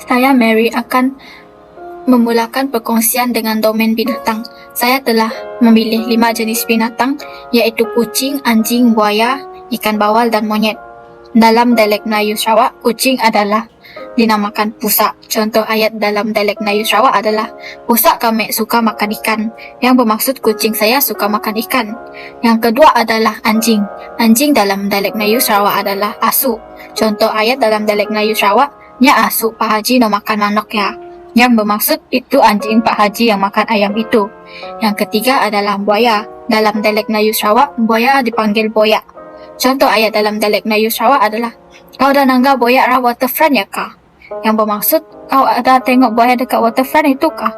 Saya Mary akan memulakan perkongsian dengan domain binatang. Saya telah memilih 5 jenis binatang, iaitu kucing, anjing, buaya, ikan bawal dan monyet. Dalam dialek Melayu Sarawak, kucing adalah dinamakan pusak. Contoh ayat dalam dialek Melayu Sarawak adalah, pusak kami suka makan ikan, yang bermaksud kucing saya suka makan ikan. Yang kedua adalah anjing. Anjing dalam dialek Melayu Sarawak adalah asu. Contoh ayat dalam dialek Melayu Sarawak, nya asu Pak Haji no makan manok ya, yang bermaksud itu anjing Pak Haji yang makan ayam itu. Yang ketiga adalah buaya. Dalam dialek Melayu Sarawak, buaya dipanggil boyak. Contoh ayat dalam dialek Melayu Sarawak adalah, kau dah nanggap boyak rah waterfront ya kah? Yang bermaksud, kau ada tengok buaya dekat waterfront itu kah?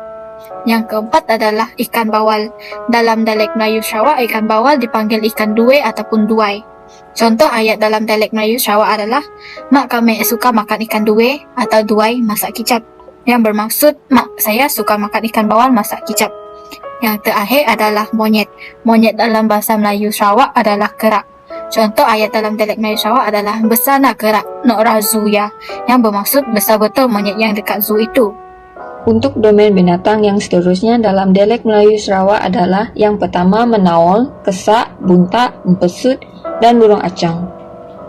Yang keempat adalah ikan bawal. Dalam dialek Melayu Sarawak, ikan bawal dipanggil ikan duwe ataupun duai. Contoh ayat dalam dialek Melayu Sarawak adalah, mak kami suka makan ikan duwe atau duai masak kicap. Yang bermaksud, mak saya suka makan ikan bawal masak kicap. Yang terakhir adalah monyet. Monyet dalam bahasa Melayu Sarawak adalah kerak. Contoh ayat dalam dialek Melayu Sarawak adalah, besar nak kerak nak rah zoo ya, yang bermaksud besar betul monyet yang dekat zoo itu. Untuk domain binatang yang seterusnya dalam dialek Melayu Sarawak adalah, yang pertama menawal, kesak, buntak, empesut, dan burung acang.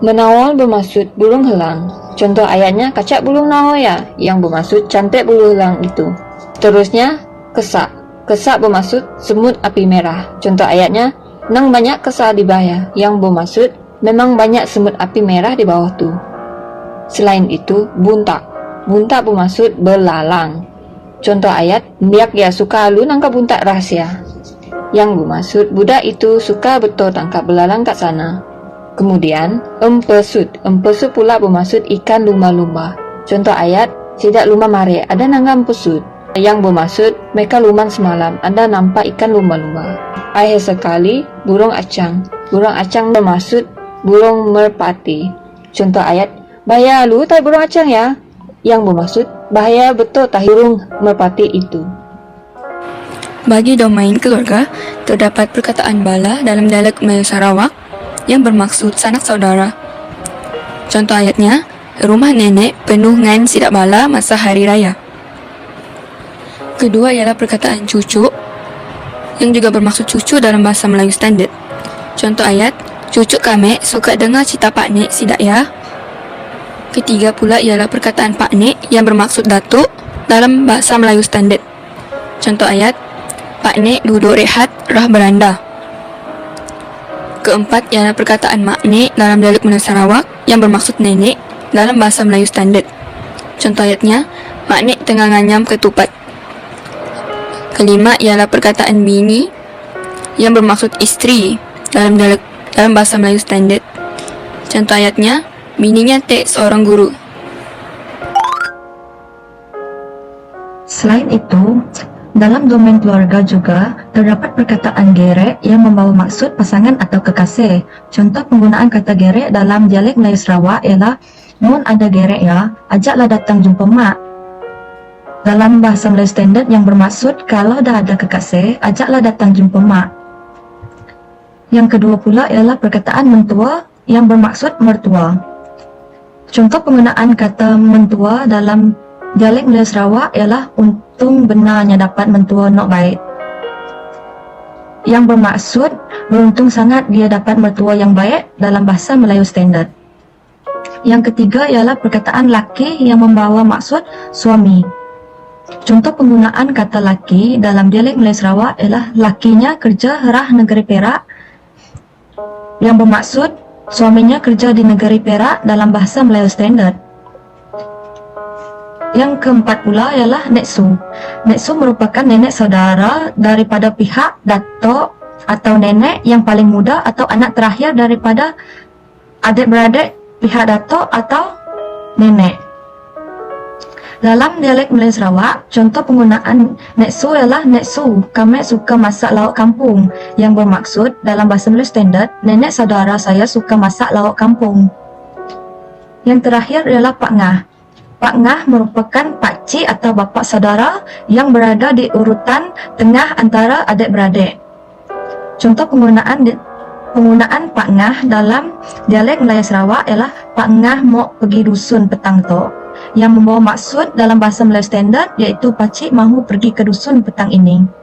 Menawal bermaksud burung helang. Contoh ayatnya, kacak burung nawal ya, yang bermaksud cantik burung helang itu. Terusnya, kesak. Kesak bermaksud semut api merah. Contoh ayatnya, nang banyak kesak di bawah, yang bermaksud memang banyak semut api merah di bawah tu. Selain itu, buntak. Buntak bermaksud belalang. Contoh ayat, biak ya suka lu nangkap buntak rahsia, yang bermaksud budak itu suka betul tangkap belalang kat sana. Kemudian, empesut. Empesut pula bermaksud ikan lumba-lumba. Contoh ayat, sidak lumba mare, ada nanggap empesut, yang bermaksud mereka luman semalam, anda nampak ikan lumba-lumba. Akhir sekali, burung acang. Burung acang bermaksud burung merpati. Contoh ayat, bahaya lu tak burung acang ya, yang bermaksud bahaya betul tak burung merpati itu. Bagi domain keluarga, terdapat perkataan bala dalam dialek Melayu Sarawak yang bermaksud sanak saudara. Contoh ayatnya, rumah nenek penuh dengan sidak bala masa hari raya. Kedua ialah perkataan cucu, yang juga bermaksud cucu dalam bahasa Melayu standard. Contoh ayat, cucu kami suka dengar cerita Pak Nek sidak ya. Ketiga pula ialah perkataan Pak Nek yang bermaksud datuk dalam bahasa Melayu standard. Contoh ayat, Pak Nek duduk rehat rah beranda. Keempat ialah perkataan Mak Nek dalam dialek Melayu Sarawak yang bermaksud nenek dalam bahasa Melayu standard. Contoh ayatnya, Mak Nek tengah nganyam ketupat. Kelima ialah perkataan bini yang bermaksud isteri dalam bahasa Melayu standard. Contoh ayatnya, bininya tek seorang guru. Selain itu, dalam domain keluarga juga terdapat perkataan gerek yang membawa maksud pasangan atau kekasih. Contoh penggunaan kata gerek dalam dialek Melayu Sarawak ialah, mun ada gerek ya, ajaklah datang jumpa mak. Dalam bahasa Melayu standard yang bermaksud kalau dah ada kekasih, ajaklah datang jumpa mak. Yang kedua pula ialah perkataan mentua yang bermaksud mertua. Contoh penggunaan kata mentua dalam dialek Melayu Sarawak ialah, untung benarnya dapat mentua nok baik, yang bermaksud beruntung sangat dia dapat mertua yang baik dalam bahasa Melayu standard. Yang ketiga ialah perkataan laki yang membawa maksud suami. Contoh penggunaan kata laki dalam dialek Melayu Sarawak ialah, lakinya kerja rah negeri Perak, yang bermaksud suaminya kerja di negeri Perak dalam bahasa Melayu standard. Yang keempat pula ialah neksu. Neksu merupakan nenek saudara daripada pihak datuk atau nenek yang paling muda atau anak terakhir daripada adik-beradik pihak datuk atau nenek. Dalam dialek Melayu Sarawak, contoh penggunaan neksu ialah, neksu kami suka masak lauk kampung, yang bermaksud dalam bahasa Melayu standard, nenek saudara saya suka masak lauk kampung. Yang terakhir ialah Pak Ngah. Pak Ngah merupakan pakcik atau bapa saudara yang berada di urutan tengah antara adik-beradik. Contoh penggunaan Pak Ngah dalam dialek Melayu Sarawak ialah, Pak Ngah mau pergi dusun petang tu, yang membawa maksud dalam bahasa Melayu standard iaitu pakcik mahu pergi ke dusun petang ini.